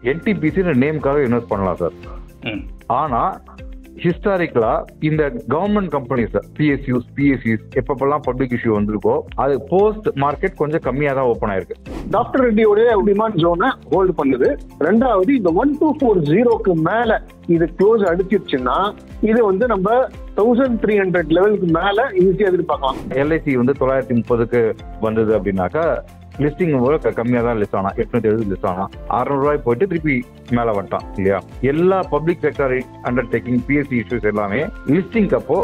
NTPC நேமுக்காக invest பண்ணலாம் sir. ஆனா ஹிஸ்டாரிக்கலா இந்த கவர்மெண்ட் கம்பெனிஸ் பிஎஸ்சிஸ் எப்பப்பெல்லாம் பப்ளிக் இஷ்யூ வந்திருக்கோ அது போஸ்ட் மார்க்கெட் கொஞ்சம் கம்மியா தான் ஓப்பன் ஆயிருக்கு. டாக்டர் ரெட்டியோட டிமாண்ட் ஜோனை ஹோல்டு பண்ணுது. ரெண்டாவது இந்த 1240 மேல இது க்ளோஸ் அடிச்சிருச்சுன்னா இது வந்து நம்ம 1300 லெவலுக்கு மேல ஈஸியா எதிர்பார்க்கலாம். எல்ஐசி வந்து 930க்கு வந்தது அப்படின்னாக்கா லிஸ்டிங் கம்மியா தான் லிஸ்ட் ஆனா 870 லிஸ்ட் ஆனா 600 ரூபாய் போயிட்டு திருப்பி மேல வந்துட்டான் இல்லையா. எல்லா public sector undertaking BSc issues எல்லாமே லிஸ்டிங் அப்போ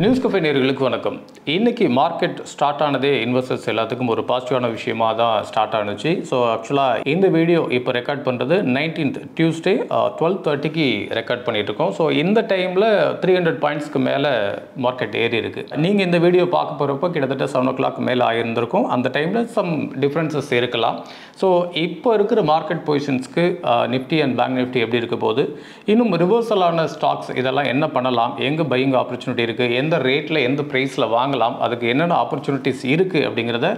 நியூஸ் கஃபே நேயர்களுக்கு வணக்கம். இன்னைக்கு மார்க்கெட் ஸ்டார்ட் ஆனதே இன்வெஸ்டர்ஸ் எல்லாத்துக்கும் ஒரு பாசிட்டிவான விஷயமா தான் ஸ்டார்ட் ஆனுச்சு. ஸோ ஆக்சுவலாக இந்த வீடியோ இப்போ ரெக்கார்ட் பண்ணுறது 19th டியூஸ்டே 12:30க்கு ரெக்கார்ட் பண்ணிட்டு இருக்கோம். ஸோ இந்த டைமில் 300 பாயிண்ட்ஸ்க்கு மேலே மார்க்கெட் ஏறி இருக்கு. நீங்கள் இந்த வீடியோ பார்க்க போகிறப்போ கிட்டத்தட்ட 7 o'clock மேலே ஆகியிருந்திருக்கும். அந்த டைமில் சம் டிஃப்ரென்சஸ் இருக்கலாம். ஸோ இப்போ இருக்கிற மார்க்கெட் பொசிஷன்ஸ்க்கு நிஃப்டி அண்ட் பேங்க் நிஃப்டி எப்படி இருக்க போகுது, இன்னும் ரிவர்சலான ஸ்டாக்ஸ் இதெல்லாம் என்ன பண்ணலாம், எங்கே பையிங் ஆப்பர்ச்சுனிட்டி இருக்குது, எந்த ரேட்டில் எந்த ப்ரைஸில் வாங்கலாம், அதுக்கு என்னென்ன ஆப்பர்ச்சுனிட்டிஸ் இருக்குது அப்படிங்கிறத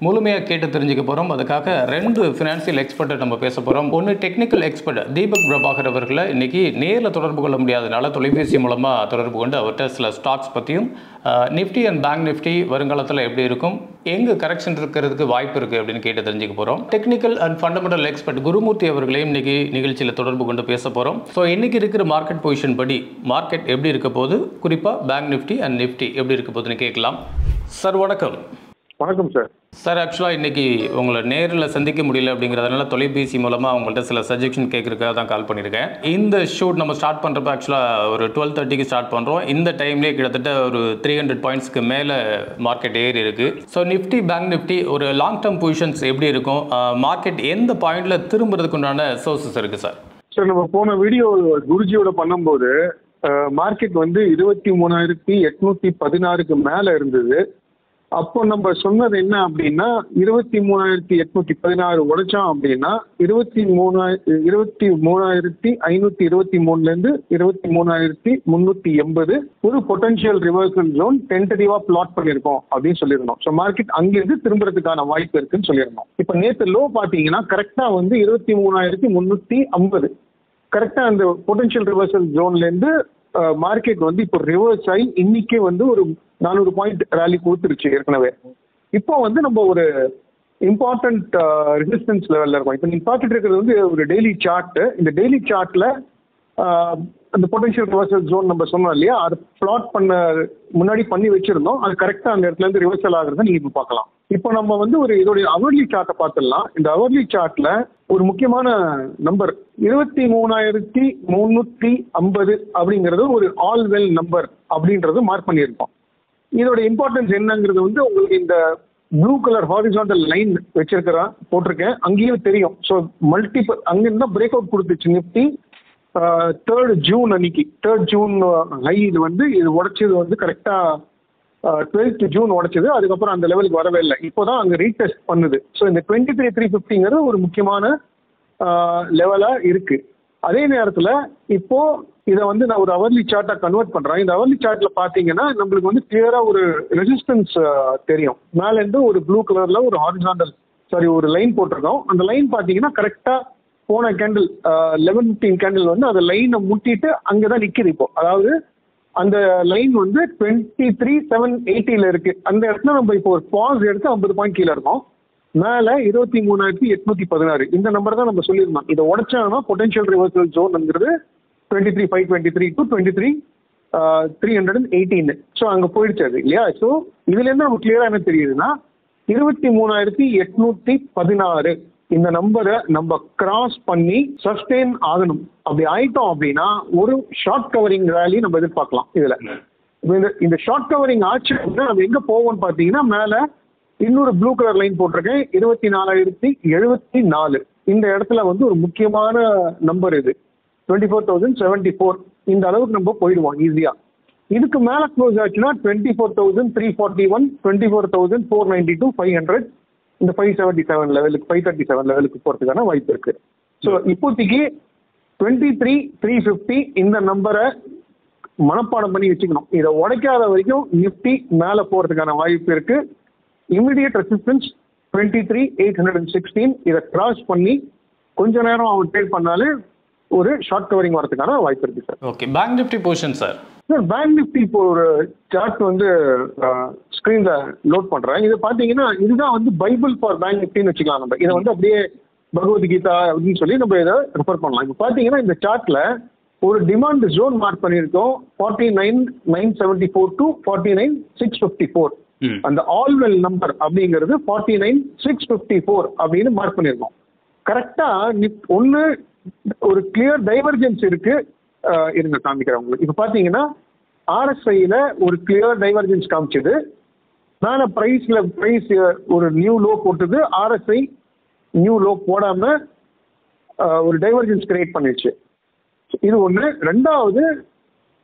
முழுமையாக கேட்டு தெரிஞ்சுக்க போகிறோம். அதுக்காக 2 ஃபினான்சியல் எக்ஸ்பர்ட்டை நம்ம பேச போகிறோம். ஒன்று டெக்னிக்கல் எக்ஸ்பர்ட் தீபக் பிரபாகர் அவர்களை இன்றைக்கி நேரில் தொடர்பு கொள்ள முடியாதனால தொலைபேசி மூலமாக தொடர்பு கொண்டு அவர்கிட்ட சில ஸ்டாக்ஸ் பற்றியும் நிஃப்டி அண்ட் பேங்க் நிஃப்டி வருங்காலத்தில் எப்படி இருக்கும், எங்கே கரெக்ஷன் இருக்கிறதுக்கு வாய்ப்பு இருக்குது அப்படின்னு கேட்டு தெரிஞ்சுக்க போகிறோம். Technical and fundamental expert Gurumurthy அவர்களையும் இன்றைக்கி நிகழ்ச்சியில் தொடர்பு கொண்டு பேச போகிறோம். ஸோ இன்றைக்கி இருக்கிற மார்க்கெட் பொசிஷன் படி மார்க்கெட் எப்படி இருக்க போகுது, குறிப்பாக பேங்க் நிஃப்டி அண்ட் நிஃப்டி எப்படி இருக்க போகுதுன்னு கேட்கலாம். சார் வணக்கம். வணக்கம் சார். சார் ஆக்சுவலாக இன்றைக்கி உங்களை நேரில் சந்திக்க முடியல அப்படிங்கிறதுனால தொலைபேசி மூலமாக அவங்கள்ட்ட சில சஜஷன் கேட்குறதுக்காக தான் கால் பண்ணியிருக்கேன். இந்த ஷூட் நம்ம ஸ்டார்ட் பண்ணுறப்ப ஆக்சுவலாக ஒரு 12:30க்கு ஸ்டார்ட் பண்ணுறோம். இந்த டைம்லேயே கிட்டத்தட்ட ஒரு 300 பாயிண்ட்ஸ்க்கு மேலே மார்க்கெட் ஏறி இருக்குது. ஸோ நிஃப்டி பேங்க் நிஃப்டி ஒரு லாங் டேர்ம் பொசிஷன்ஸ் எப்படி இருக்கும், மார்க்கெட் எந்த பாயிண்டில் திரும்புறதுக்கு உண்டான சோர்சஸ் இருக்குது சார்? சார் நம்ம போன வீடியோ குருஜியோட பண்ணும்போது மார்க்கெட் வந்து 23,816க்கு மேலே இருந்தது. அப்போ நம்ம சொன்னது என்ன அப்படின்னா 23,816 உடைச்சோம் அப்படின்னா 23,523 23,380 ஒரு பொட்டன்ஷியல் ரிவர்சல் ஜோன் டென்டேட்டிவா பிளாட் பண்ணியிருக்கோம் அப்படின்னு சொல்லியிருந்தோம். ஸோ மார்க்கெட் அங்கிருந்து திரும்புறதுக்கான வாய்ப்பு இருக்குன்னு சொல்லியிருந்தோம். இப்போ நேற்று லோ பார்த்தீங்கன்னா கரெக்டா வந்து 23,350 கரெக்டா அந்த பொட்டன்ஷியல் ரிவர்சல் ஜோன்லேருந்து மார்க்கெட் வந்து இப்போ ரிவர்ஸ் ஆகி இன்னைக்கே வந்து ஒரு 400 பாயிண்ட் ரேலி கொடுத்துருச்சு ஏற்கனவே. இப்போ வந்து நம்ம ஒரு இம்பார்ட்டன்ட் ரெசிஸ்டன்ஸ் லெவலில் இருக்கோம். இப்போ நீங்கள் பார்த்துட்டு இருக்கிறது வந்து ஒரு டெய்லி சார்ட். இந்த டெய்லி சார்ட்ல அந்த பொட்டன்ஷியல் ரிவர்சல் ஜோன் நம்ம சொன்னோம் இல்லையா, அது பிளாட் முன்னாடி பண்ணி வச்சிருந்தோம். அது கரெக்டாக அந்த இடத்துல இருந்து ரிவர்சல் ஆகுறத நீங்கள் இப்போ பார்க்கலாம். இப்போ நம்ம வந்து ஒரு இதோடைய அவர்லி சார்ட்டை பார்த்துடலாம். இந்த அவர்லி சார்ட்ல ஒரு முக்கியமான நம்பர் 23,350 அப்படிங்கிறது ஒரு ஆல் வெல் நம்பர் அப்படின்றது மார்க் பண்ணியிருக்கோம். இதோட இம்பார்ட்டன்ஸ் என்னங்கிறது வந்து உங்களுக்கு இந்த ப்ளூ கலர் ஹாரிசான்டல் லைன் போட்டிருக்கேன், அங்கேயும் தெரியும். ஸோ மல்டிபிள் அங்கிருந்தா பிரேக் அவுட் கொடுத்துச்சு நிஃப்டி 3rd June அன்னைக்கு. 3rd June ஹை இது வந்து இது உடைச்சது வந்து கரெக்டா 12th June உடைச்சது. அதுக்கப்புறம் அந்த லெவலுக்கு வரவே இல்லை. இப்போதான் அங்கே ரீடெஸ்ட் பண்ணுது. ஸோ இந்த 23,350ங்கிறது ஒரு முக்கியமான லெவலா இருக்கு. அதே நேரத்தில் இப்போ இதை வந்து நான் ஒரு அவர்லி சார்ட்டா கன்வெர்ட் பண்றேன். இந்த அவர்லி சார்ட்ல பாத்தீங்கன்னா நம்மளுக்கு வந்து கிளியரா ஒரு ரெசிஸ்டன்ஸ் தெரியும். மேல இருந்து ஒரு ப்ளூ கலர்ல ஒரு ஹாரிசான்டல் ஒரு லைன் போட்டிருக்கோம். அந்த லைன் பாத்தீங்கன்னா கரெக்டா போன கேண்டில் 11:15 கேண்டில் வந்து அந்த லைனை முட்டிட்டு அங்கதான் நிக்குது இப்போ. அதாவது அந்த லைன் வந்து 23,780 இருக்கு. அந்த இடத்துல நம்ம இப்போ ஒரு பாஸ் எடுத்து 50 பாயிண்ட் கீழே இருக்கோம். மேல 23,816 இந்த நம்பர் தான் நம்ம சொல்லியிருந்தோம். இதை உடைச்சாங்கன்னா பொட்டன்ஷியல் ரிவர்சல் ஜோன்ங்கிறது 23,523 to 23,318. ஸோ அங்கே போயிடுச்சு அது இல்லையா. ஸோ இதுல இருந்து நமக்கு கிளியரா என்ன தெரியுதுன்னா 23,816 இந்த நம்பரை நம்ம கிராஸ் பண்ணி சஸ்டெயின் ஆகணும். அப்படி ஆயிட்டோம் அப்படின்னா ஒரு ஷார்ட் கவரிங் ரேலி நம்ம எதிர்பார்க்கலாம். இதுல இந்த ஷார்ட் கவரிங் ஆச்சு அப்படின்னா நம்ம எங்க போவோம்னு பாத்தீங்கன்னா மேல இன்னொரு ப்ளூ கலர் லைன் போட்டிருக்கேன் 24,074. இந்த இடத்துல வந்து ஒரு முக்கியமான நம்பர் இது 24,074. இந்த அளவுக்கு நம்ம போயிடுவோம் ஈஸியா. இதுக்கு மேல க்ளோஸ் ஆச்சுன்னா 24,341, 24,492, 500, இந்த 577 லெவலுக்கு 537 லெவலுக்கு போறதுக்கான வாய்ப்பு இருக்கு. ஸோ இப்போதைக்கு 23,350 இந்த நம்பரை மனப்பாடம் பண்ணி வச்சுக்கணும். இதை உடைக்காத வரைக்கும் நிஃப்டி மேலே போகிறதுக்கான வாய்ப்பு இருக்கு. Immediate resistance 23,816. இதை கிராஸ் பண்ணி கொஞ்ச நேரம் அவங்க ட்ரேட் பண்ணாலே ஒரு ஷார்ட் கவரிங் வரதுக்கான வாய்ப்பு இருக்கு sir. Okay, bank Nifty position sir. Sir bank Nifty இப்போ ஒரு சார்ட் வந்து ஸ்க்ரீன்ல லோட் பண்றேன். இது பாத்தீங்கன்னா இதுதான் வந்து பைபிள் ஃபார் பேங்க் நிஃப்டின்னு வச்சுக்கலாம். நம்ம இதை வந்து அப்படியே பகவத்கீதா அப்படின்னு சொல்லி நம்ம இதை ரெஃபர் பண்ணலாம். இப்போ பாத்தீங்கன்னா இந்த சார்ட்ல ஒரு டிமாண்ட் ஜோன் மார்க் பண்ணியிருக்கோம் 49,974 to 49,654. அந்த ஆல்வெல் நம்பர் அப்படிங்கிறது 49,654 அப்படின்னு மார்க் பண்ணியிருக்கோம். கரெக்டா ஒன்னு ஒரு கிளியர் டைவர்ஜென்ஸ் இருக்கு. இருங்க காமிக்கிறேன் உங்களுக்கு. இப்போ பாத்தீங்கன்னா ஆர்எஸ்ஐல ஒரு கிளியர் டைவர்ஜென்ஸ் காமிச்சது. மேல பிரைஸ் ஒரு நியூ லோ போட்டது. ஆர்எஸ்ஐ நியூ லோ போடாம ஒரு டைவர்ஜென்ஸ் கிரியேட் பண்ணிடுச்சு. இது ஒண்ணு. ரெண்டாவது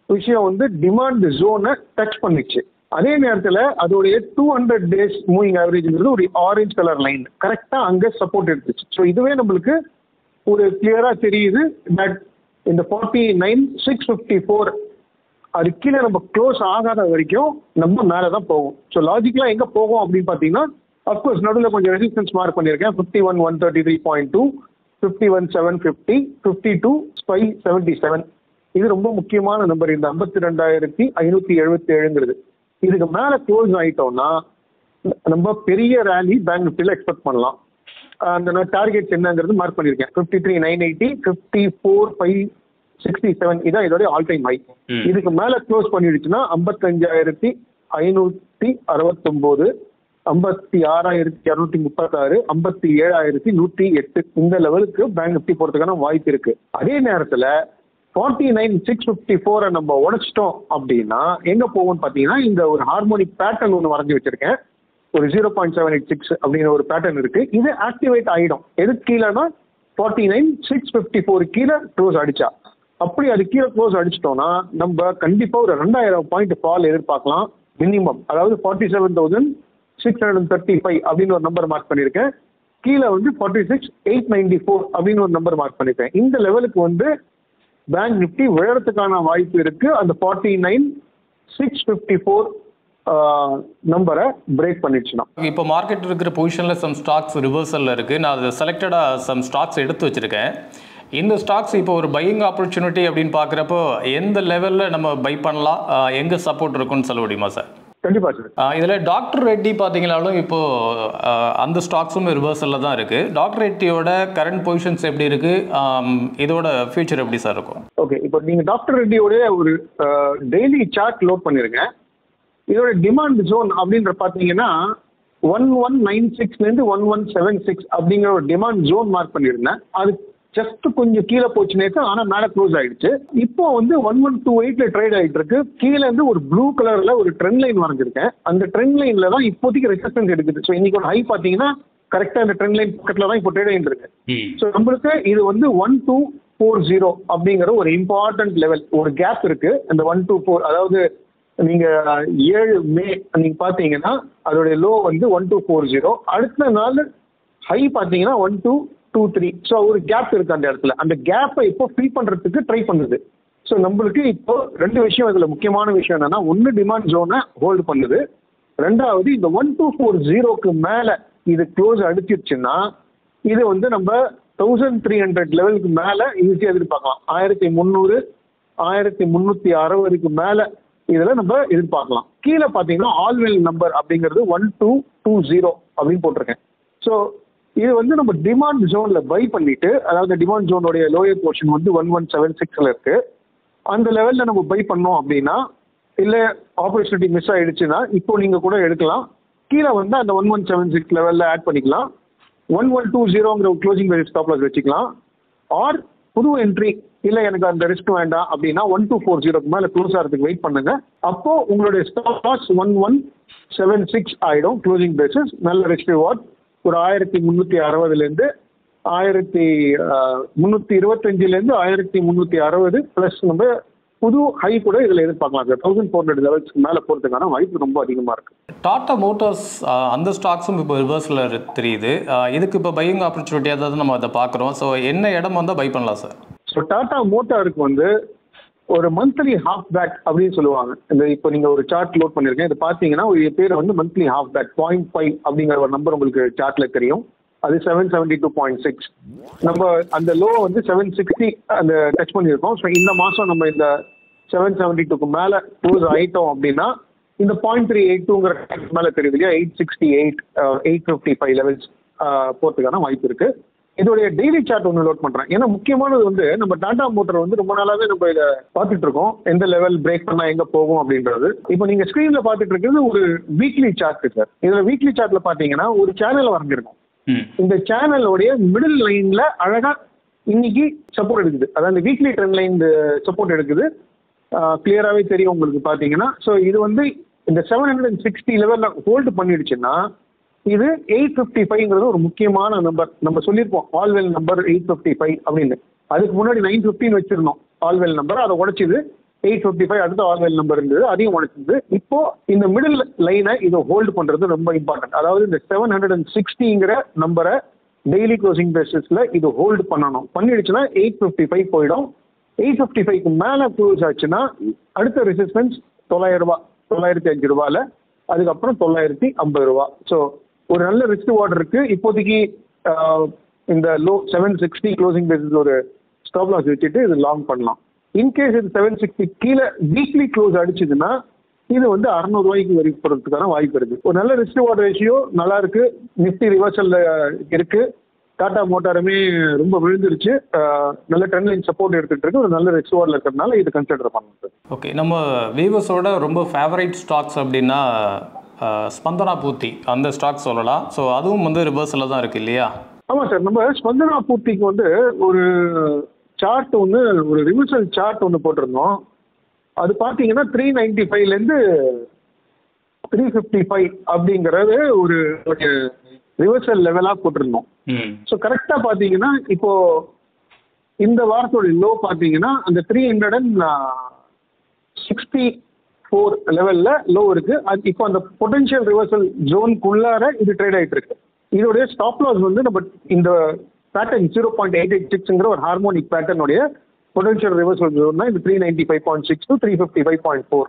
விஷயம் வந்து டிமாண்ட் ஜோனை டச் பண்ணிச்சு. அதே நேரத்தில் அதோடைய 200 days மூவிங் ஆவரேஜ்ங்கிறது ஒரு ஆரஞ்சு கலர் லைன் கரெக்டா அங்க சப்போர்ட் எடுத்துச்சு. ஸோ இதுவே நம்மளுக்கு ஒரு கிளியரா தெரியுது தட் இந்த 49,654 அது கீழே நம்ம க்ளோஸ் ஆகாத வரைக்கும் நம்ம மேலதான் போகும். ஸோ லாஜிக்கலா எங்க போகும் அப்படின்னு பாத்தீங்கன்னா அப்கோர்ஸ் நடுவில் கொஞ்சம் ரெசிஸ்டன்ஸ் மார்க் பண்ணியிருக்கேன். 51,133.2, 51,750, 52,577. இது ரொம்ப முக்கியமான நம்பர். இந்த 52,577ங்கிறது இதுக்கு மேல க்ளோஸ் ஆயிட்டோம்னா நம்ம பெரிய ரேலி பேங்க் நிஃப்டில எக்ஸ்பெக்ட் பண்ணலாம். அந்த டார்கெட்ஸ் என்னங்கிறது மார்க் பண்ணியிருக்கேன். 53,980, 54,567 இதான் இதோட ஆல் டைம் ஹை. இதுக்கு மேல க்ளோஸ் பண்ணிடுச்சுன்னா 55,569, 56,236, 57,108 இந்த லெவலுக்கு பேங்க் நிஃப்டி போறதுக்கான வாய்ப்பு இருக்கு. அதே நேரத்துல 49,654 நம்ம உடைச்சிட்டோம் அப்படின்னா எங்க போகும்னு பாத்தீங்கன்னா இந்த ஒரு ஹார்மோனிக் பேட்டர்ன் ஒன்று வரைஞ்சி வச்சிருக்கேன். ஒரு 0.786 அப்படின்னு ஒரு பேட்டர்ன் இருக்கு. இது ஆக்டிவேட் ஆயிடும். எது கீழேனா 49,654 கீழே க்ளோஸ் அடிச்சா. அப்படி அது கீழே க்ளோஸ் அடிச்சிட்டோம்னா நம்ம கண்டிப்பா ஒரு 2,000 பாயிண்ட் ஃபால் எதிர்பார்க்கலாம் மினிமம். அதாவது 47,635 அப்படின்னு ஒரு நம்பர் மார்க் பண்ணியிருக்கேன். கீழே வந்து 46,894 அப்படின்னு ஒரு நம்பர் மார்க் பண்ணியிருக்கேன். இந்த லெவலுக்கு வந்து பேங்க் நிஃப்டி விழறதுக்கான வாய்ப்பு இருக்கு. அந்த 49,654 நம்பரை பிரேக் பண்ணிடுச்சுன்னா. இப்போ மார்க்கெட் இருக்கிற பொசிஷன்ல சம் ஸ்டாக்ஸ் ரிவர்சல்ல இருக்கு. நான் அது செலக்டடா சம் ஸ்டாக்ஸ் எடுத்து வச்சிருக்கேன். இந்த ஸ்டாக்ஸ் இப்போ ஒரு பையிங் ஆப்பர்ச்சுனிட்டி அப்படின்னு பார்க்குறப்போ எந்த லெவலில் நம்ம பை பண்ணலாம், எங்கே சப்போர்ட் இருக்குன்னு சொல்ல முடியுமா சார்? கண்டிப்பாக சார். இதில் டாக்டர் ரெட்டி பார்த்தீங்கன்னாலும் இப்போது அந்த ஸ்டாக்ஸும் ரிவர்சலில் தான் இருக்குது. டாக்டர் ரெட்டியோட கரண்ட் பொசிஷன்ஸ் எப்படி இருக்குது, இதோட ஃபியூச்சர் எப்படி சார் இருக்கும்? ஓகே, இப்போ நீங்கள் டாக்டர் ரெட்டியோட ஒரு டெய்லி சார்ட் லோட் பண்ணிருங்க. இதோட டிமாண்ட் ஜோன் அப்படின்ற பார்த்தீங்கன்னா 1196 1176 அப்படிங்கிற ஒரு டிமாண்ட் ஜோன் மார்க் பண்ணியிருந்தேன். அது ஜஸ்ட் கொஞ்சம் கீழே போச்சு நேற்று, ஆனால் மேலே க்ளோஸ் ஆயிடுச்சு. இப்போ வந்து 1128 ட்ரேட் ஆகிட்டு இருக்கு. கீழே இருந்து ஒரு ப்ளூ கலர்ல ஒரு ட்ரெண்ட் லைன் வரைஞ்சிருக்கேன். அந்த ட்ரெண்ட் லைன்ல தான் இப்போதைக்கு ரெசிஸ்டன்ஸ் எடுக்குது. ஸோ இன்னைக்கு ஒரு ஹை பார்த்தீங்கன்னா கரெக்டாக அந்த ட்ரெண்ட் லைன் பக்கத்துல தான் இப்போ ட்ரேட் ஆகிட்டு இருக்கு. ஸோ நம்மளுக்கு இது வந்து 1240 அப்படிங்கிற ஒரு இம்பார்ட்டன்ட் லெவல், ஒரு கேப் இருக்கு. அந்த 124 அதாவது நீங்க 7 மே நீங்க பாத்தீங்கன்னா அதோடைய லோ வந்து 1240. அடுத்த நாள் ஹை பாத்தீங்கன்னா 1223. ஸோ ஒரு கேப் இருக்கு அந்த இடத்துல. அந்த கேப்பை இப்போ ஃபில் பண்றதுக்கு ட்ரை பண்ணுது. ஸோ நம்மளுக்கு இப்போ ரெண்டு விஷயம் இதுல முக்கியமான விஷயம் என்னன்னா, ஒன்னு டிமாண்ட் ஜோனை ஹோல்டு பண்ணுது, ரெண்டாவது இந்த 1240க்கு மேல இது க்ளோஸ் அடிச்சிருச்சுன்னா இது வந்து நம்ம 1300 லெவலுக்கு மேல ஈஸியாக எதிர்பார்க்கலாம். 1300 1360க்கு மேல இதுல நம்ம எதிர்பார்க்கலாம். கீழே பாத்தீங்கன்னா ஆல்வெல் நம்பர் அப்படிங்கிறது 1220 அப்படின்னு போட்டிருக்கேன். ஸோ இது வந்து நம்ம டிமாண்ட் ஜோன்ல பை பண்ணிட்டு, அதாவது டிமாண்ட் ஜோனுடைய லோயர் போர்ஷன் வந்து 1176ல இருக்கு. அந்த லெவல்ல நம்ம பை பண்ணோம் அப்படின்னா, இல்ல ஆப்பர்ச்சுனிட்டி மிஸ் ஆயிடுச்சுன்னா இப்போ நீங்க கூட எடுக்கலாம். கீழே வந்து அந்த 1176 லெவல்ல ஆட் பண்ணிக்கலாம். 1120ங்கிற க்ளோசிங் வேல்யூ ஸ்டாப் லாஸ் வச்சுக்கலாம். ஆர் புது என்ட்ரி, இல்ல எனக்கு அந்த ரிஸ்க் வேண்டாம் அப்படின்னா 1240க்கு மேல க்ளோஸ் ஆகிறதுக்கு வெயிட் பண்ணுங்க. அப்போ உங்களுடைய ஸ்டாப் லாஸ் 1176 ஆயிடும் க்ளோசிங் பேசிஸ். நல்ல ரிஸ்க் ரிவார்ட் ஒரு 1360 1325 1360 பிளஸ் நம்ம புது ஹை கூட இதுல எதிர்பார்க்கலாம். 1400 லெவல்ஸ்க்கு மேல போறதுக்கான வாய்ப்பு ரொம்ப அதிகமா இருக்கு. டாடா மோட்டார்ஸ் அந்த ஸ்டாக்ஸும் இப்போ ரிவர்ஸ்ல தெரியுது. இதுக்கு இப்போ பையிங் ஆப்பர்ச்சுனிட்டியாக தான் நம்ம அதை பார்க்குறோம். ஸோ என்ன இடம் வந்தால் பை பண்ணலாம் சார்? ஸோ டாடா மோட்டாருக்கு வந்து ஒரு மந்த்லி ஹாஃப் பேட் அப்படின்னு சொல்லுவாங்க. இந்த இப்போ நீங்க ஒரு சார்ட் லோட் பண்ணிருக்கேன், இது பாத்தீங்கன்னா ஒரு பேர் வந்து மந்த்லி ஹாஃப் பேட் 0.5 அப்படிங்கிற ஒரு நம்பர் உங்களுக்கு சார்ட்ல தெரியும். அது 772.6. நம்ம அந்த லோ வந்து 760 அந்த டச் பண்ணியிருக்கோம். ஸோ இந்த மாசம் நம்ம இந்த 772க்கு மேல க்ளோஸ் ஆயிட்டோம் அப்படின்னா இந்த 0.382ங்கிற மேல தெரியுது இல்லையா, 868 855 லெவல்ஸ் போறதுக்கான வாய்ப்பு இருக்கு. இதோடைய டெய்லி சார்ட் ஒன்று லோட் பண்றேன். ஏன்னா முக்கியமானது வந்து நம்ம டாடா மோட்டார் வந்து ரொம்ப நாளாவே நம்ம இதை பார்த்துட்டு இருக்கோம், எந்த லெவல் பிரேக் பண்ணா எங்க போகும் அப்படின்றது. இப்போ நீங்க ஸ்கிரீன்ல பார்த்துட்டு இருக்கிறது ஒரு வீக்லி சார்ட் சார். இதுல வீக்லி சார்ட்ல பாத்தீங்கன்னா ஒரு சேனல் வரைஞ்சிருக்கும். இந்த சேனலோடைய மிடில் லைன்ல அழகா இன்னைக்கு சப்போர்ட் எடுக்குது, அதாவது வீக்லி ட்ரெண்ட் லைன் சப்போர்ட் எடுக்குது. கிளியராகவே தெரியும் உங்களுக்கு பார்த்தீங்கன்னா. ஸோ இது வந்து இந்த 760 லெவலில் ஹோல்டு பண்ணிடுச்சுன்னா இது 855ங்கிறது ஒரு முக்கியமான நம்பர். நம்ம சொல்லியிருப்போம் ஆல்வெல் நம்பர் 855 அப்படின்னு. அதுக்கு முன்னாடி 915 வச்சிருந்தோம் ஆல்வெல் நம்பர், அதை உடைச்சிது 855 அடுத்த ஆல்வெல் நம்பர் இருந்தது, அதையும் உடைச்சிது. இப்போ இந்த மிடில் லைனை இதை ஹோல்டு பண்றது ரொம்ப இம்பார்ட்டன்ட். அதாவது இந்த 760ங்கிற நம்பரை டெய்லி க்ளோசிங் பேசிஸ்ல இது ஹோல்டு பண்ணணும். பண்ணிடுச்சுன்னா 855 போயிடும். 855க்கு மேல க்ளோஸ் ஆச்சுன்னா அடுத்த ரெசிஸ்டன்ஸ் 900 ரூபாய், 905 ரூபாயில, அதுக்கப்புறம் 950 ரூபாய். ஸோ ஒரு நல்ல ரிஸ்க் வார்டு இருக்கு இப்போதைக்கு. இந்த லோ 760 க்ளோசிங் பேசிஸ் ஒரு ஸ்டாப் லாஸ் வச்சுட்டு இது லாங் பண்ணலாம். இன்கேஸ் இது 760 கீழே வீக்லி க்ளோஸ் அடிச்சதுன்னா இது வந்து 600 ரூபாய்க்கு வரி போறதுக்கான வாய்ப்பு இருக்கு. ஒரு நல்ல ரிஸ்க் வார்டு ரேஷியோ நல்லா இருக்கு. நிஃப்டி ரிவர்சல்ல இருக்கு. டாடா மோட்டாருமே ரொம்ப விழுந்துருச்சு, நல்ல ட்ரெண்ட் லைன் சப்போர்ட் எடுத்துட்டு இருக்கு. ஒரு நல்ல ரிஸ்க் வார்டில் இருக்கிறதுனால இது கன்சிடர் பண்ணணும். ஓகே, நம்ம வீவர்ஸோட ரொம்ப ஃபேவரைட் ஸ்டாக்ஸ் அப்படின்னா ஸ்பந்தனா பூர்த்தி அந்த ஸ்டாக் சொல்லலாம். ஸோ அதுவும் வந்து ரிவர்ஸில் தான் இருக்கு இல்லையா? ஆமாம் சார். நம்ம ஸ்பந்தனா பூர்த்திக்கு வந்து ஒரு சார்ட் ஒன்று, ஒரு ரிவர்சல் சார்ட் ஒன்று போட்டிருந்தோம். அது பார்த்தீங்கன்னா 395லேருந்து 355 அப்படிங்கிறது ஒரு ரிவர்சல் லெவலாக போட்டிருந்தோம். ஸோ கரெக்டாக பார்த்தீங்கன்னா இப்போ இந்த வாரத்தோட லோ பார்த்தீங்கன்னா அந்த 364 லெவலில் லோ இருக்கு. அது இப்போ அந்த பொட்டன்ஷியல் ரிவர்சல் ஜோனுக்குள்ளார இது ட்ரேட் ஆகிட்டு இருக்கு. இதோடைய ஸ்டாப் லாஸ் வந்து நம்ம இந்த பேட்டர்ன் 0.886ங்கிற ஒரு ஹார்மோனிக் பேட்டர்னுடைய பொட்டன்ஷியல் ரிவர்சல் ஜோன் தான் இந்த 395.6 to 355.4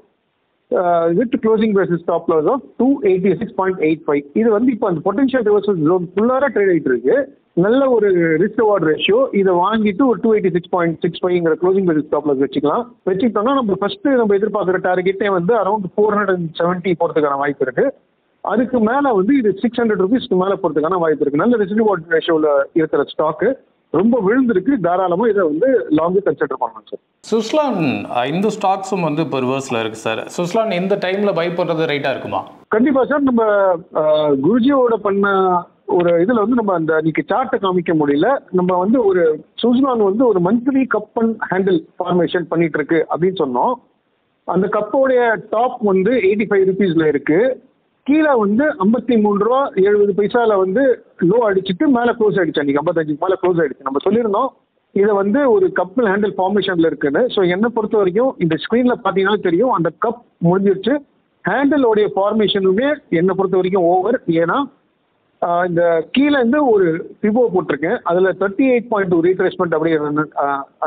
with closing basis stop loss of 286.85. இது வந்து இப்போ அந்த பொட்டன்ஷியல் ரிவர்சல் ஜோன் ஃபுல்லாக ட்ரேட் ஆகிட்டு இருக்கு. நல்ல ஒரு ரிஸ்க் ரிவார்ட் ரேஷியோ. இதை வாங்கிட்டு ஒரு 286.65ங்கிற க்ளோசிங் பேசிஸ் ஸ்டாப் லாஸ் வச்சுக்கிட்டோம்னா நம்ம ஃபர்ஸ்ட் நம்ம எதிர்பார்க்குற டார்கெட்டே வந்து அரௌண்ட் 470 போகிறதுக்கான வாய்ப்பு இருக்கு. அதுக்கு மேலே வந்து இது 600 ரூபீஸ்க்கு மேலே போகிறதுக்கான வாய்ப்பு இருக்கு. நல்ல ரிஸ்க் ரிவார்ட் ரேஷியோவில் இருக்கிற ஸ்டாக்கு ரொம்ப விழுந்திருக்கு. தாராளமாக இதை வந்து லாங்கு கன்சிடர் பண்ணலாம் சார். சுஸ்லான் இந்த ஸ்டாக்ஸும் வந்து இப்போ ரிவர்ஸில் இருக்கு சார். சுஸ்லான் இந்த டைமில் பை பண்ணுறது ரைட்டாக இருக்குமா? கண்டிப்பாக சார். நம்ம குருஜியோட பண்ண ஒரு இதில் வந்து நம்ம அந்த இன்னைக்கு சார்ட்டை காமிக்க முடியல. நம்ம வந்து ஒரு சுஸ்லான் வந்து ஒரு monthly cup and handle formation பண்ணிட்டு இருக்கு அப்படின்னு சொன்னோம். அந்த கப்போடைய டாப் வந்து 85 ரூபீஸ்ல இருக்கு. கீழே வந்து 53 ரூபா 70 பைசால வந்து லோ அடிச்சுட்டு மேலே க்ளோஸ் ஆயிடுச்சு. அன்னைக்கு 55 மேலே க்ளோஸ் ஆயிடுச்சு. நம்ம சொல்லியிருந்தோம் இதை வந்து ஒரு கப் ஹேண்டில் ஃபார்மேஷன்ல இருக்குன்னு. ஸோ என்னை பொறுத்த வரைக்கும் இந்த ஸ்க்ரீன்ல பார்த்தீங்கன்னா தெரியும் அந்த கப் முடிஞ்சிருச்சு. ஹேண்டிலோடைய ஃபார்மேஷனுமே என்னை பொறுத்த வரைக்கும் ஓவர். ஏன்னா இந்த கீழே இருந்து ஒரு பிவோ போட்டிருக்கேன். அதில் 38.2 ரீட்ரேஸ்மெண்ட் அப்படியே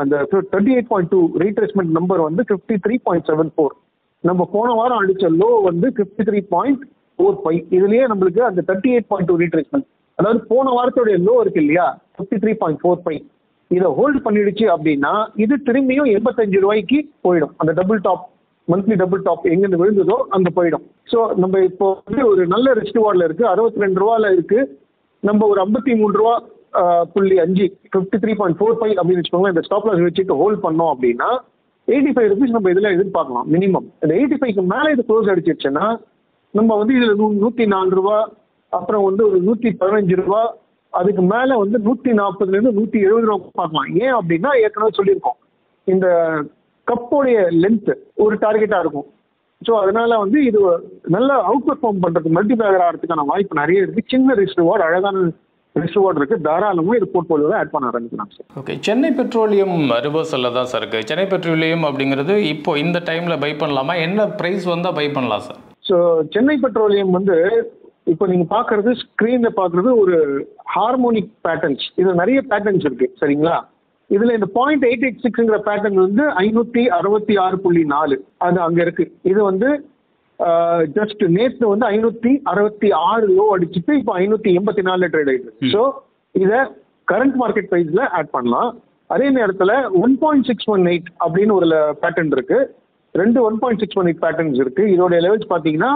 அந்த 38.2 ரீட்ரேஸ்மெண்ட் நம்பர் வந்து 53.74. நம்ம போன வாரம் அடிச்ச லோ வந்து 53.45. இதுலயே நம்மளுக்கு அந்த 38.2 ரீட்ரேஸ்மெண்ட், அதாவது போன வாரத்தோடைய லோ இருக்கு இல்லையா 53.45, இதை ஹோல்டு பண்ணிடுச்சு அப்படின்னா இது திரும்பியும் 85 ரூபாய்க்கு போயிடும். அந்த double top, monthly double top எங்கேருந்து விழுந்ததோ அங்கே போயிடும். ஸோ நம்ம இப்போ வந்து ஒரு நல்ல ரிஸ்க் வார்டில் இருக்கு. 62 ரூபால இருக்கு. நம்ம ஒரு 53 ரூபா புள்ளி 5 53.45 அப்படின்னு வச்சுக்கோங்க. இந்த ஸ்டாப் லாஸ் வச்சுட்டு ஹோல்ட் பண்ணோம் அப்படின்னா 85 ரூபீஸ் நம்ம இதில் எதிர்பார்க்கலாம் மினிமம். இந்த 85க்கு மேலே இது க்ளோஸ் அடிச்சிருச்சுன்னா நம்ம வந்து இதில் 104 ரூபா, அப்புறம் வந்து ஒரு 115 ரூபா, அதுக்கு மேலே வந்து 140லேருந்து 170 ரூபா பார்க்கலாம். ஏன் அப்படின்னா ஏற்கனவே சொல்லியிருக்கோம் இந்த கப்போடைய லென்த் ஒரு டார்கெட்டாக இருக்கும். ஸோ அதனால வந்து இது நல்லா அவுட் பெர்ஃபார்ம் பண்ணுறது மல்டிபிளேயர் ஆகிறதுக்கான வாய்ப்பு நிறைய இருக்குது. சின்ன ரிஸ்க் ரிவார்டு, அழகான ரிஸ்க் ரிவார்டு இருக்குது. தாராளமாக இது போர்ட்ஃபோலியோவை ஆட் பண்ண ஆரம்பிக்கலாம் சார். ஓகே, சென்னை பெட்ரோலியம் ரிவர்சலில் தான் சார் இருக்குது. சென்னை பெட்ரோலியம் அப்படிங்கிறது இப்போ இந்த டைமில் பை பண்ணலாமா? என்ன ப்ரைஸ் வந்தால் பை பண்ணலாம் சார்? ஸோ சென்னை பெட்ரோலியம் வந்து இப்போ நீங்கள் பார்க்குறது ஸ்க்ரீனில் பார்க்குறது ஒரு ஹார்மோனிக் பேட்டர்ன்ஸ். இது நிறைய பேட்டர்ன்ஸ் இருக்குது சரிங்களா. இதுல இந்த 0.886ங்கிற பேட்டர்ன் வந்து 566.4 அது அங்க இருக்கு. இது வந்து ஜஸ்ட் நேற்று வந்து 566 லோ அடிச்சுட்டு இப்போ 584 ட்ரேட் ஆயிடுது. ஸோ இதை கரண்ட் மார்க்கெட் ப்ரைஸ்ல ஆட் பண்ணலாம். அதே நேரத்தில் 1.618 அப்படின்னு ஒரு பேட்டர்ன் இருக்கு. 1.618 பேட்டர்ன்ஸ் இருக்கு. இதோட லெவல்ஸ் பார்த்தீங்கன்னா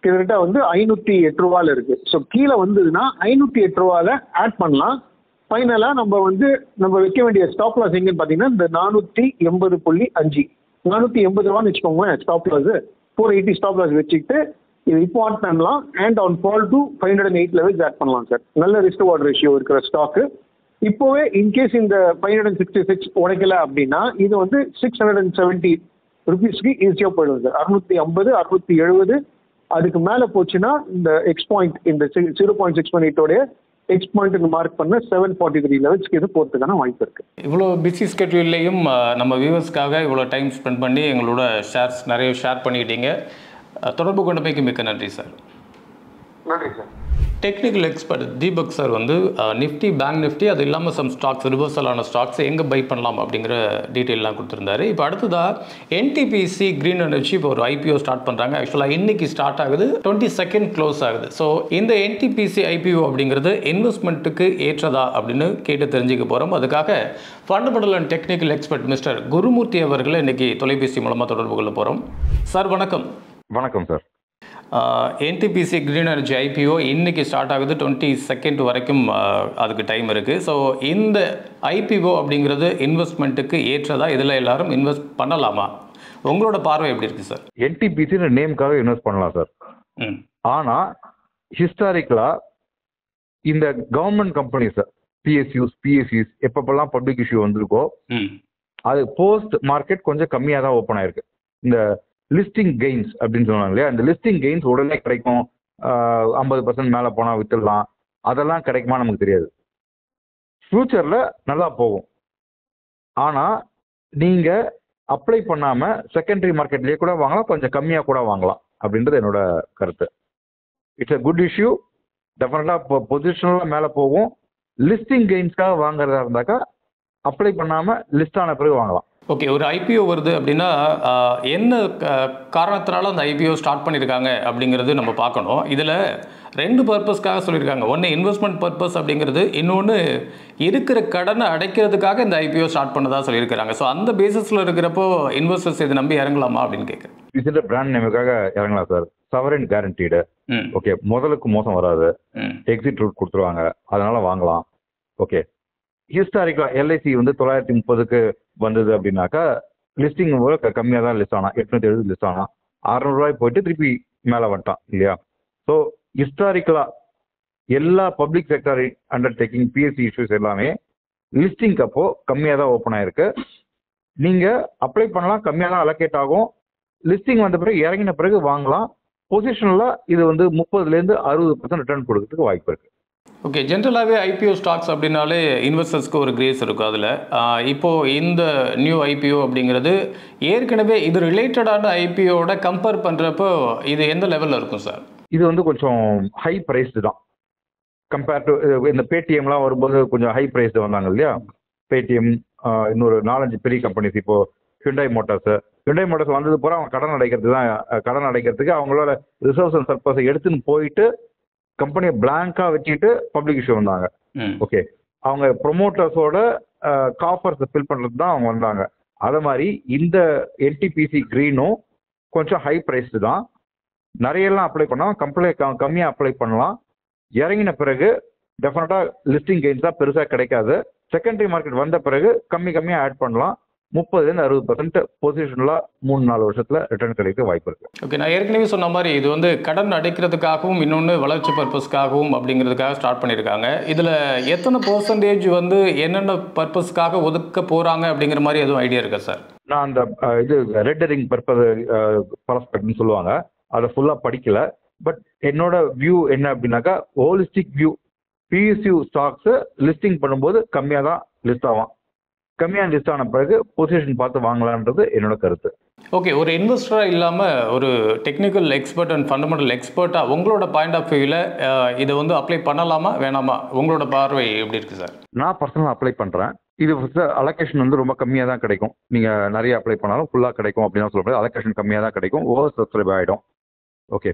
கிட்டத்தட்ட வந்து 508 ரூபாயில இருக்கு. ஸோ கீழே வந்ததுன்னா 508 ரூபாயில ஆட் பண்ணலாம். ஃபைனலாக நம்ம வைக்க வேண்டிய ஸ்டாப் லாஸ் எங்கன்னு பார்த்தீங்கன்னா இந்த 480.5 480 ரூபான்னு வச்சுக்கோங்களேன் ஸ்டாப் லாஸ். 480 ஸ்டாப் லாஸ் வச்சுக்கிட்டு இது இப்போ ஆட் பண்ணலாம். And on fall to 508 levels add பண்ணலாம் சார். நல்ல ரிஸ்க் ரிவார்ட் ரேஷியோ இருக்கிற ஸ்டாக்கு. இப்போவே இன்கேஸ் இந்த 566 உடைக்கல அப்படின்னா இது வந்து 670 ருபீஸ்க்கு ஈஸியாக போயிடும் சார். 650 670 அதுக்கு மேலே போச்சுன்னா இந்த எக்ஸ் பாயிண்ட் இந்த 0.618 எக்ஸ் பாயிண்ட் மார்க் பண்ண 743 லெவல்ஸ்க்கு இது போகிறதுக்கான வாய்ப்பு இருக்கு. இவ்வளோ பிஸி ஸ்கெட்யூல்லையும் நம்ம வியூவர்ஸ்க்காக இவ்வளோ டைம் ஸ்பெண்ட் பண்ணி எங்களோட நிறைய ஷேர் பண்ணிக்கிட்டீங்க. தொடர்பு கொண்டமைக்கு மிக்க நன்றி சார். நன்றி sir. Technical expert Deepak sir வந்து நிஃப்டி, பேங்க் நிஃப்டி, அது இல்லாமல் சம் ஸ்டாக்ஸ், ரிவர்சலான ஸ்டாக்ஸ் எங்கே பை பண்ணலாம் அப்படிங்கிற டீட்டெயிலாம் கொடுத்துருந்தாரு. இப்போ அடுத்ததாக என்டிபிசி கிரீன் எனர்ஜி இப்போ ஒரு ஐபிஓ ஸ்டார்ட் பண்ணுறாங்க. ஆக்சுவலாக இன்னைக்கு ஸ்டார்ட் ஆகுது, 22nd க்ளோஸ் ஆகுது. ஸோ இந்த என்டிபிசி ஐபிஓ அப்படிங்கிறது இன்வெஸ்ட்மெண்ட்டுக்கு ஏற்றதா அப்படின்னு கேட்டு தெரிஞ்சுக்க போகிறோம். அதுக்காக fundamental and technical expert mister Gurumurthy அவர்களை இன்னைக்கு தொலைபேசி மூலமாக தொடர்பு கொள்ள போகிறோம். சார் வணக்கம். வணக்கம் sir. NTPC green energy IPO இன்னைக்கு ஸ்டார்ட் ஆகுது, 22nd வரைக்கும் அதுக்கு டைம் இருக்குது. ஸோ இந்த ஐபிஓ அப்படிங்கிறது இன்வெஸ்ட்மெண்ட்டுக்கு ஏற்றதா, இதில் எல்லாரும் இன்வெஸ்ட் பண்ணலாமா? உங்களோட பார்வை எப்படி இருக்குது சார்? என்டிபிசி நேமுக்காக இன்வெஸ்ட் பண்ணலாம் சார். ஆனால் ஹிஸ்டாரிக்கலாக இந்த கவர்மெண்ட் கம்பெனிஸ் பிஎஸ்சிஸ் எப்பப்பெல்லாம் பப்ளிக் இஷ்யூ வந்திருக்கோ அது போஸ்ட் மார்க்கெட் கொஞ்சம் கம்மியாக தான் ஓப்பன் ஆயிருக்கு. இந்த லிஸ்டிங் கெயின்ஸ் அப்படின்னு சொன்னாங்க இல்லையா, இந்த லிஸ்டிங் கெயின்ஸ் உடனே கிடைக்கும், 50% மேலே போனால் வித்துடலாம், அதெல்லாம் கிடைக்குமா நமக்கு தெரியாது. ஃப்யூச்சரில் நல்லா போகும். ஆனால் நீங்கள் அப்ளை பண்ணாமல் செகண்டரி மார்க்கெட்லேயே கூட வாங்கலாம், கொஞ்சம் கம்மியாக கூட வாங்கலாம் அப்படின்றது என்னோட கருத்து. It's a good issue. டெஃபினட்டாக பொசிஷனலாக மேலே போகும். லிஸ்டிங் கெயின்ஸ்க்காக வாங்குறதா இருந்தாக்கா அப்ளை பண்ணாமல் லிஸ்ட் ஆன பிறகு வாங்கலாம். ஓகே, ஒரு ஐபிஓ வருது அப்படின்னா என்ன காரணத்தினால அந்த ஐபிஓ ஸ்டார்ட் பண்ணியிருக்காங்க அப்படிங்கிறது நம்ம பார்க்கணும். இதில் 2 பர்பஸ்க்காக சொல்லியிருக்காங்க. ஒன்று இன்வெஸ்ட்மெண்ட் பர்பஸ் அப்படிங்கிறது, இன்னொன்று இருக்கிற கடனை அடைக்கிறதுக்காக இந்த ஐபிஓ ஸ்டார்ட் பண்ணதா சொல்லியிருக்கிறாங்க. ஸோ அந்த பேசிஸில் இருக்கிறப்போ இன்வெஸ்டர்ஸ் இதை நம்பி இறங்கலாமா அப்படின்னு கேட்குறேன். விசிட்ட பிராண்ட் நேமுக்காக இறங்கலாம் சார். சவரன் கேரண்டீடு. ஓகே, முதலுக்கு மோசம் வராது, எக்ஸிட் ரூட் கொடுத்துருவாங்க, அதனால வாங்கலாம். ஓகே, ஹிஸ்டாரிக்கா எல்ஐசி வந்து 930க்கு வந்தது அப்படின்னாக்கா லிஸ்டிங் கம்மியாக தான் லிஸ்ட் ஆனா, 870 லிஸ்ட் ஆனா, 600 ரூபாய் போயிட்டு திருப்பி மேலே வந்துட்டான் இல்லையா. ஸோ ஹிஸ்டாரிக்கலா எல்லா public sector undertaking BSc issues எல்லாமே லிஸ்டிங் அப்போ கம்மியாக தான் ஓப்பன் ஆயிருக்கு. நீங்கள் அப்ளை பண்ணலாம், கம்மியாக தான் அலோகேட் ஆகும். லிஸ்டிங் வந்த பிறகு இறங்கின பிறகு வாங்கலாம். பொசிஷனில் இது வந்து 30% 60% ரிட்டர்ன் கொடுக்கறதுக்கு வாய்ப்பு இருக்கு. ஓகே, ஜென்ரலாகவே ஐபிஓ ஸ்டாக்ஸ் அப்படின்னாலே இன்வெஸ்டர்ஸ்க்கு ஒரு கிரேஸ் இருக்கும். அதில் இப்போது இந்த நியூ ஐபிஓ அப்படிங்கிறது ஏற்கனவே இது ரிலேட்டடான ஐபிஓட கம்பேர் பண்ணுறப்போ இது எந்த லெவலில் இருக்கும் சார்? இது வந்து கொஞ்சம் ஹை ப்ரைஸ்டு தான் கம்பேர் டு இந்த பேடிஎம்லாம் வரும்போது கொஞ்சம் ஹை ப்ரைஸ்டு வந்தாங்க இல்லையா. பேடிஎம், இன்னொரு 4-5 பெரிய கம்பெனிஸ், இப்போது ஹிண்டாய் மோட்டார்ஸ் வந்தது பூரா அவங்க கடன் அடைக்கிறதுக்கு அவங்களோட ரிசர்வ்ஸ் அண்ட் சர்ப்ளஸை எடுத்துன்னு போயிட்டு கம்பெனியை பிளாங்கா வச்சுட்டு பப்ளிக் இஷ்யூ வந்தாங்க. ஓகே, அவங்க ப்ரொமோட்டர்ஸோட காஃபர்ஸ் ஃபில் பண்ணுறது தான் அவங்க வந்தாங்க. அதே மாதிரி இந்த என்டிபிசி கிரீனும் கொஞ்சம் ஹை ப்ரைஸ்டு தான். நிறையெல்லாம் அப்ளை பண்ணலாம், கம்மியாக அப்ளை பண்ணலாம். இறங்கின பிறகு டெஃபினட்டாக லிஸ்டிங் கெயின்ஸ் தான் பெருசாக கிடைக்காது. செகண்டரி மார்க்கெட் வந்த பிறகு கம்மியாக ஆட் பண்ணலாம். 30-60% பொசிஷனில் 3-4 வருஷத்தில் ரிட்டர்ன் கிடைக்க வாய்ப்பு இருக்குது. ஓகே, நான் ஏற்கனவே சொன்ன மாதிரி இது வந்து கடன் அடைக்கிறதுக்காகவும் இன்னொன்று வளர்ச்சி பர்பஸ்க்காகவும் அப்படிங்கிறதுக்காக ஸ்டார்ட் பண்ணியிருக்காங்க. இதில் எத்தனை % வந்து என்னென்ன பர்பஸ்க்காக ஒதுக்க போகிறாங்க அப்படிங்கிற மாதிரி எதுவும் ஐடியா இருக்கா சார்? நான் அந்த இது ரெட் ரிங் பர்பஸ்ன்னு சொல்லுவாங்க, அதை ஃபுல்லாக படிக்கல. பட் என்னோட வியூ என்ன அப்படின்னாக்கா holistic view, PSU stocks listing பண்ணும்போது கம்மியாக தான் லிஸ்ட் ஆகும். கம்மியாக லிஸ்ட் ஆன பிறகு பொசிஷன் பார்த்து வாங்கலான்றது என்னோட கருத்து. ஓகே, ஒரு இன்வெஸ்டராக இல்லாமல் ஒரு டெக்னிக்கல் எக்ஸ்பர்ட் அண்ட் ஃபண்டமெண்டல் எக்ஸ்பர்ட்டாக உங்களோட பாயிண்ட் ஆஃப் வியூவில் இதை வந்து அப்ளை பண்ணலாமா வேணாமா, உங்களோட பார்வை எப்படி இருக்குது சார்? நான் பர்சனலாக அப்ளை பண்ணுறேன். இது அலோகேஷன் வந்து ரொம்ப கம்மியாக தான் கிடைக்கும். நீங்கள் நிறைய அப்ளை பண்ணாலும் ஃபுல்லாக கிடைக்கும் அப்படின்னு சொல்ல முடியாது. அலோகேஷன் கம்மியாக தான் கிடைக்கும். ஓவர் சப்ஸ்கிரைப் ஆகிடும். ஓகே,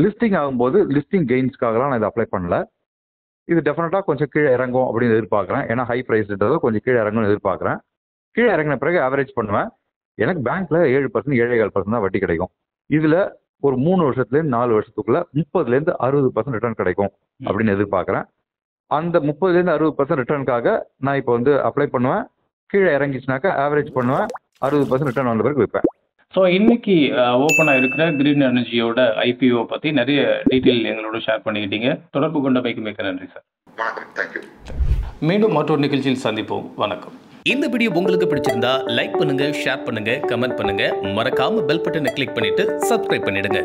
லிஸ்டிங் ஆகும்போது லிஸ்டிங் கெயின்ஸ்க்காகலாம் நான் இதை அப்ளை பண்ணல. இது டெஃபினட்டாக கொஞ்சம் கீழே இறங்கும் அப்படின்னு எதிர்பார்க்குறேன். ஏன்னா ஹை ப்ரைஸ்ன்றதை கொஞ்சம் கீழே இறங்கும்னு எதிர்பார்க்குறேன். கீழே இறங்கின பிறகு ஆவரேஜ் பண்ணுவேன். எனக்கு பேங்க்கில் 7%, 7.5% தான் வட்டி கிடைக்கும். இதில் ஒரு 3 வருஷத்துலேருந்து 4 வருஷத்துக்குள்ள 30% 60% ரிட்டர்ன் கிடைக்கும் அப்படின்னு எதிர்பார்க்குறேன். அந்த 30% 60% ரிட்டர்னுக்காக நான் இப்போ வந்து அப்ளை பண்ணுவேன். கீழே இறங்கிச்சுனாக்கா ஆவரேஜ் பண்ணுவேன். 60% ரிட்டர்ன் வந்த பிறகு விற்பேன். ஸோ இன்னைக்கு ஓப்பன் ஆகிருக்கிற கிரீன் எனர்ஜியோட ஐபிஓ பற்றி நிறைய டீட்டெயில் எங்களோட ஷேர் பண்ணிக்கிட்டீங்க. தொடர்பு கொண்டமைக்கு மிக்க நன்றி சார். வணக்கம். தேங்க்யூ. மீண்டும் மற்றொரு நிகழ்ச்சியில் சந்திப்போம். வணக்கம். இந்த வீடியோ உங்களுக்கு பிடிச்சிருந்தா லைக் பண்ணுங்க, ஷேர் பண்ணுங்க, கமெண்ட் பண்ணுங்க. மறக்காம பெல் பட்டனை கிளிக் பண்ணிட்டு சப்ஸ்கிரைப் பண்ணிடுங்க.